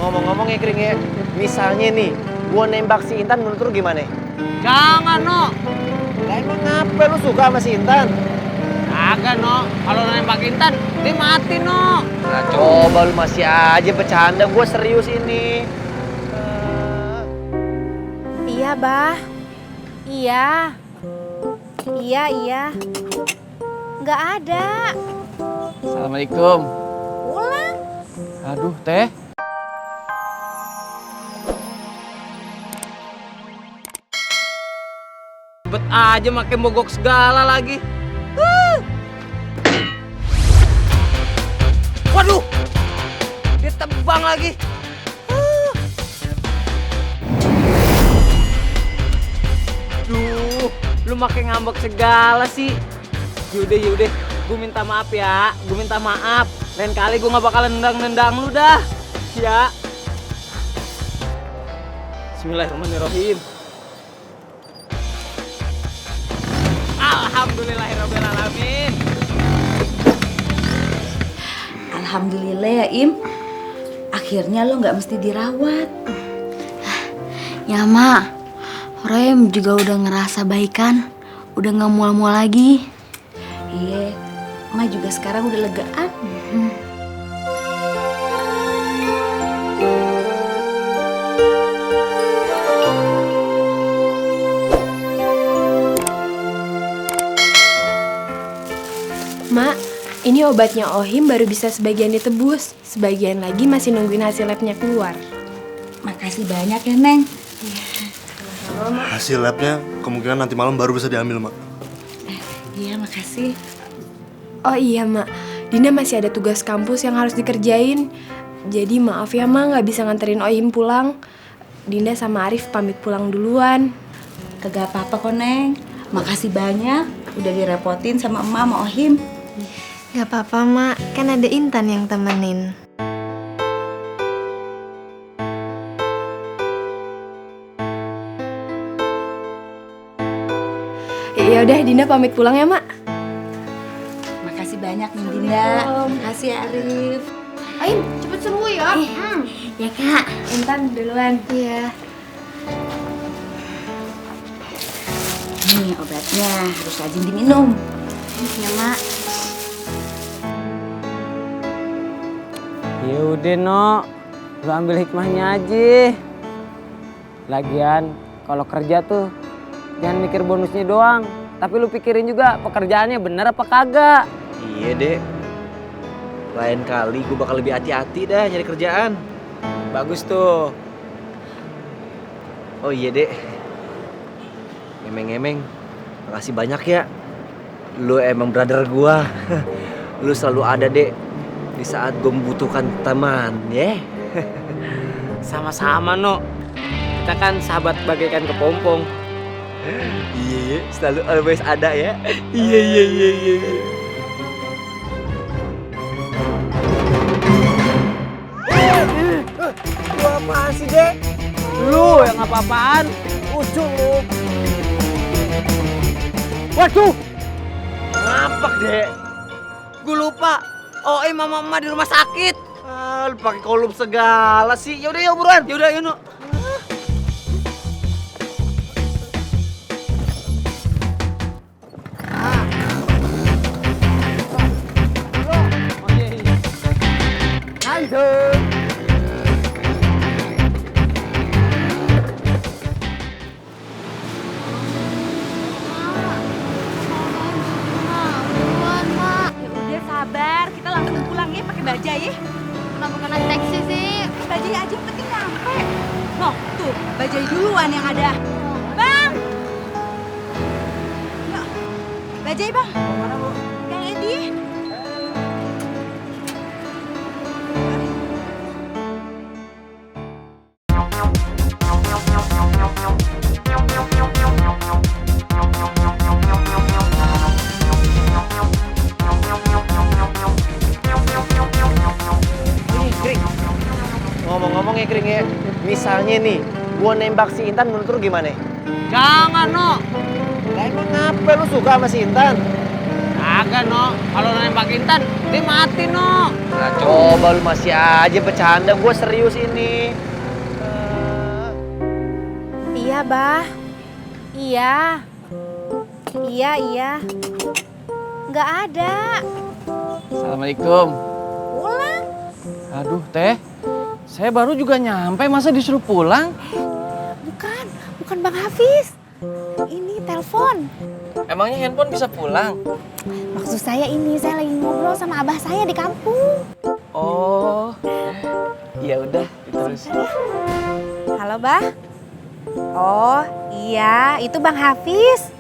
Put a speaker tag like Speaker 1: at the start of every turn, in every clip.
Speaker 1: Ngomong-ngomong ya Kring ya, misalnya nih, gua nembak si Intan menurut lu gimana?
Speaker 2: Jangan, No.
Speaker 1: Lah emang ngapa lu suka sama si Intan?
Speaker 2: Kagak, No. Kalau nembak Intan, dia mati, No.
Speaker 1: Nah coba lu masih aja bercanda, gua serius ini.
Speaker 3: Iya, Bah. Iya. Iya. Nggak ada.
Speaker 2: Assalamualaikum.
Speaker 3: Pulang.
Speaker 2: Aduh, Teh. Bet aja makin mogok segala lagi. Waduh, dia tebang lagi. Duh, lu makin ngambek segala sih. Yaudah, gue minta maaf ya. Gue minta maaf. Lain kali gue gak bakalan nendang-nendang lu dah. Ya. Bismillahirrahmanirrahim. Alhamdulillahirrahmanirrahim.
Speaker 4: Alhamdulillah ya Im, akhirnya lo nggak mesti dirawat.
Speaker 5: Ya Mak, Rem juga udah ngerasa baikan, udah nggak mual-mual lagi.
Speaker 4: Iya, Ma juga sekarang udah legaan.
Speaker 3: Mak, ini obatnya Ohim baru bisa sebagian ditebus. Sebagian lagi masih nungguin hasil labnya keluar.
Speaker 4: Makasih banyak ya Neng.
Speaker 6: Hasil labnya kemungkinan nanti malam baru bisa diambil, Mak.
Speaker 4: Iya makasih.
Speaker 3: Oh iya, Mak. Dinda masih ada tugas kampus yang harus dikerjain. Jadi maaf ya, Mak, nggak bisa nganterin Ohim pulang. Dinda sama Arif pamit pulang duluan.
Speaker 4: Kagak apa-apa kok Neng. Makasih banyak udah direpotin sama Emak sama Ohim.
Speaker 5: Gak apa-apa Mak, kan ada Intan yang temenin.
Speaker 3: Ya udah, Dinda pamit pulang ya, Mak.
Speaker 4: Makasih banyak Neng Dinda. Makasih ya Arif.
Speaker 3: Ohim, cepet sembuh ya.
Speaker 5: Ya Kak.
Speaker 3: Intan duluan.
Speaker 5: Iya.
Speaker 4: Nih obatnya harus rajin diminum.
Speaker 5: Ya Mak.
Speaker 2: Ya udah, No. Lu ambil hikmahnya aja. Lagian kalau kerja tuh jangan mikir bonusnya doang, tapi lu pikirin juga pekerjaannya bener apa kagak.
Speaker 1: Iya dek, lain kali gue bakal lebih hati-hati dah nyari kerjaan.
Speaker 2: Bagus tuh.
Speaker 1: Oh iya dek, ngemeng-ngemeng, makasih banyak ya. Lu emang brother gua. Lu selalu ada dek di saat gue membutuhkan teman ya.
Speaker 2: Sama-sama, No. Kita kan sahabat bagaikan kepompong.
Speaker 1: Iya, selalu always ada ya. Iya. Lu apaan sih dek?
Speaker 2: Lu yang apa-apaan?
Speaker 1: Ujung lu.
Speaker 2: Waduh,
Speaker 1: Ngapak dek.
Speaker 2: gue lupa. Oh, mama di rumah sakit.
Speaker 1: Ah, lu pakai kolom segala sih. Yaudah ya buruan.
Speaker 2: Yaudah, yuk, No.
Speaker 4: Ya udah sabar, kita langsung pulang ya pakai bajai ya.
Speaker 5: Kenapa kena taksi sih?
Speaker 4: Bajai aja yang penting nyampe. Noh, tuh bajai duluan yang ada. Bang! Yuk, bajai bang. Mana bu? Yang Edi.
Speaker 1: Ngomong-ngomong ya Kring ya, misalnya nih, gua nembak si Intan menurut lu gimana?
Speaker 2: Jangan, No.
Speaker 1: Lah emang ngapa lu suka sama si Intan?
Speaker 2: Kagak, no. Kalau nembak Intan, dia mati, no.
Speaker 1: Nah, coba lu masih aja bercanda, gue serius ini.
Speaker 4: Iya, Bah. Iya. Iya. Nggak ada.
Speaker 7: Assalamualaikum.
Speaker 4: Pulang.
Speaker 7: Aduh, Teh. Saya baru juga nyampe, masa disuruh pulang?
Speaker 4: Bukan Bang Hafiz. Ini telepon.
Speaker 7: Emangnya handphone bisa pulang?
Speaker 4: Maksud saya ini, saya lagi ngobrol sama abah saya di kampung.
Speaker 7: Oh, ya udah, terus.
Speaker 4: Halo, Bah. Oh, iya, itu Bang Hafiz.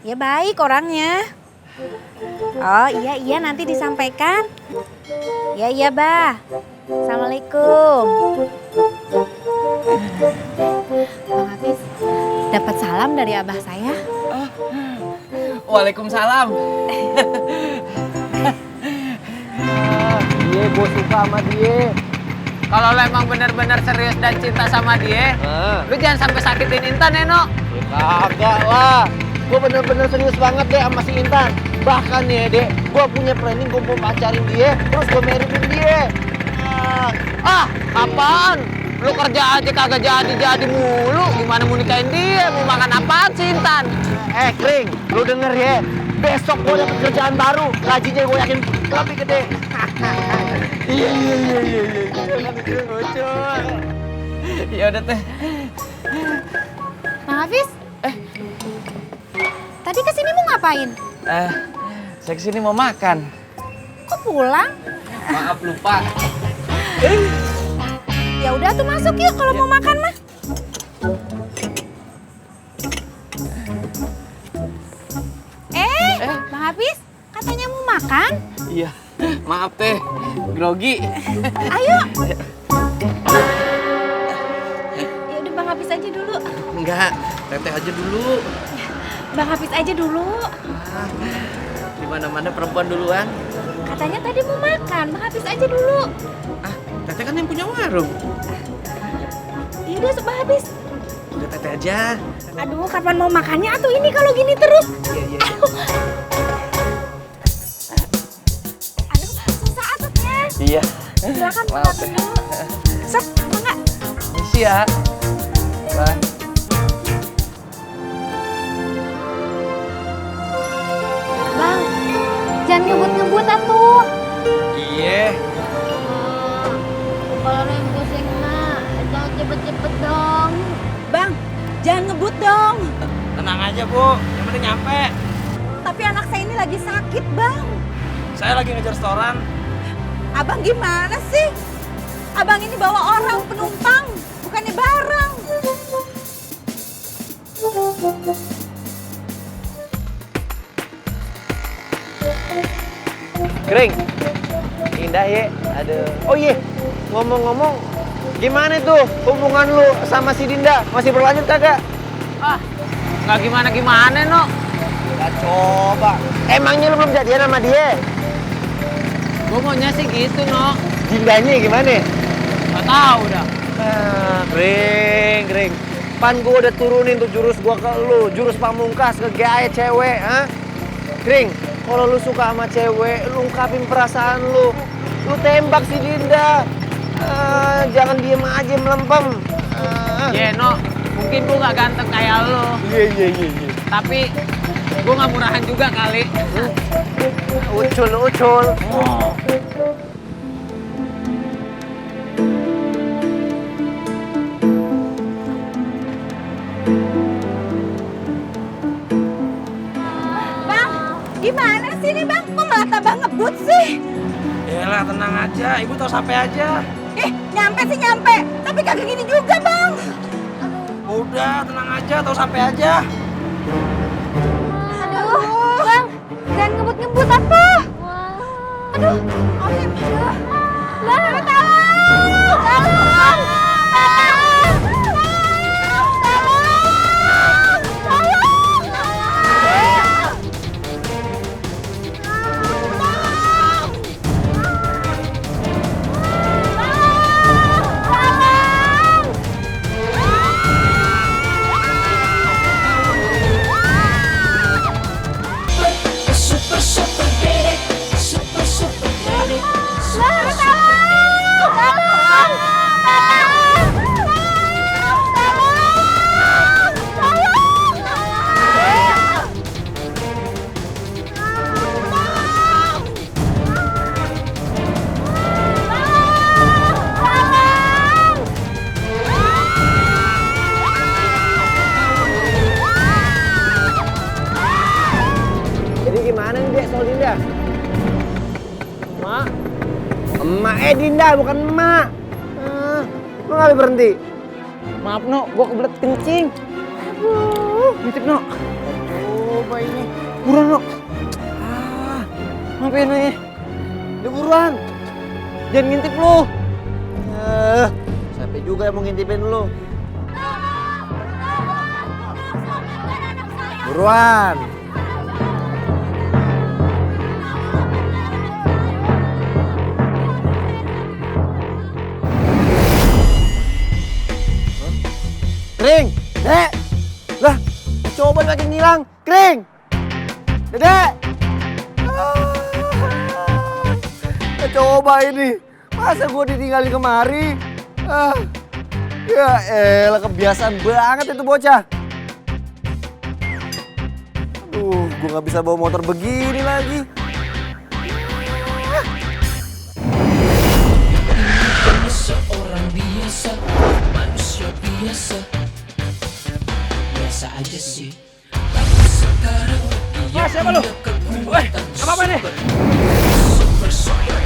Speaker 4: Ya baik orangnya. Oh, iya, nanti disampaikan. Iya, Bah. Assalamualaikum. Bang Hafiz, dapat salam dari abah saya.
Speaker 7: Waalaikumsalam.
Speaker 2: Dia gue suka sama dia. Kalau lo emang bener-bener serius dan cinta sama dia, lu jangan sampai sakitin Intan ya, No.
Speaker 1: Kagak lah, gue bener-bener serius banget deh sama si Intan. Bahkan nih dek, gue punya planning gue mau pacarin dia, terus gue marryin dia.
Speaker 2: Apaan? Lu kerja aja kagak jadi mulu. Gimana mau nikahin dia? Mau makan apaan sih Intan?
Speaker 1: Kring, lu denger ya, besok gue dapet kerjaan baru, gajinya gue yakin lebih gede. Iya.
Speaker 7: Ya udah, Teh.
Speaker 4: Bang Hafiz? Tadi kesini mau ngapain?
Speaker 7: Saya kesini mau makan.
Speaker 4: Kok pulang?
Speaker 7: Maaf, lupa.
Speaker 4: Ya udah tuh masuk yuk kalau mau makan mah. Bang Hafiz, katanya mau makan?
Speaker 7: Iya, maaf, Teh. Grogi.
Speaker 4: Ayo. Ya udah Bang Hafiz aja dulu.
Speaker 7: Enggak, Teteh aja dulu.
Speaker 4: Bang Hafiz aja dulu.
Speaker 7: Di mana-mana perempuan duluan.
Speaker 4: Katanya tadi mau makan, Bang Hafiz aja dulu.
Speaker 7: Teteh kan yang punya warung.
Speaker 4: Ya udah Bang Hafiz.
Speaker 7: Udah, Teteh aja.
Speaker 4: Aduh, kapan mau makannya atuh ini kalau gini terus?
Speaker 7: Iya.
Speaker 4: Aduh, susah atutnya.
Speaker 7: Iya.
Speaker 4: Silakan
Speaker 7: Maaf,
Speaker 4: makan
Speaker 7: Teh.
Speaker 4: dulu. Sok, enggak?
Speaker 7: Misi ya. Bye.
Speaker 4: Bang, jangan ngebut-ngebut atuh.
Speaker 7: Iya.
Speaker 5: Kalau yang pusing mah, jangan cepet-cepet dong.
Speaker 4: Bang, jangan ngebut dong.
Speaker 7: Tenang aja, Bu. Yang penting nyampe.
Speaker 4: Tapi anak saya ini lagi sakit, Bang.
Speaker 7: Saya lagi ngejar restoran.
Speaker 4: Abang gimana sih? Abang ini bawa orang penumpang, bukannya barang.
Speaker 1: Kring, indah ya. Aduh. Oh iya, ngomong-ngomong, gimana tuh hubungan lu sama si Dinda? Masih berlanjut kagak?
Speaker 2: Nggak gimana-gimana, No.
Speaker 1: Ya coba. Emangnya lu belum jadian sama dia?
Speaker 2: Gue maunya sih gitu, No.
Speaker 1: Dindanya gimana?
Speaker 2: Nggak tahu dah.
Speaker 1: Kring. Pan gua udah turunin tuh jurus gua ke lu, jurus pamungkas ke gaya cewek, Kring, kalau lu suka sama cewek, lu ungkapin perasaan lu. Lu tembak si Dinda. Jangan diem aja melempem.
Speaker 2: Iya, No. Mungkin gue nggak ganteng kayak lo.
Speaker 1: Iya.
Speaker 2: Tapi gue nggak murahan juga kali.
Speaker 1: Ucul.
Speaker 4: Bang, gimana sih ini Bang? Kok malah tambah ngebut sih?
Speaker 7: Yalah, tenang aja. Ibu tahu sampai aja.
Speaker 4: Nyampe sih nyampe. Tapi kagak gini juga Bang.
Speaker 7: Udah, tenang aja. Tahu sampai aja.
Speaker 4: Aduh, Bang, jangan ngebut-ngebut apa? Aduh, Bang, tolong!
Speaker 1: gimana nih Dek soal Dinda?
Speaker 2: Mak,
Speaker 1: Emak, Dinda bukan emak. Lu nggak berhenti?
Speaker 2: maaf no, gua kebelet kencing. Ngintip no.
Speaker 1: Coba ini.
Speaker 2: Buruan no. Maafin nih.
Speaker 1: Udah buruan.
Speaker 2: Jangan ngintip lu.
Speaker 1: Siapa juga yang mau ngintipin lu? Buruan. Kring, Dek. Lah, coba makin hilang. Kring. Dedek. Coba ini. Masa gue ditinggalin kemari? Ya elah, kebiasaan banget itu bocah. Aduh, gue gak bisa bawa motor begini lagi.
Speaker 8: Seorang biasa, manusia biasa, biasa aja sih. Tapi sekarang dia
Speaker 2: Siapa lu?
Speaker 8: punya kekuatan
Speaker 2: Apa-apa nih?
Speaker 8: super, super,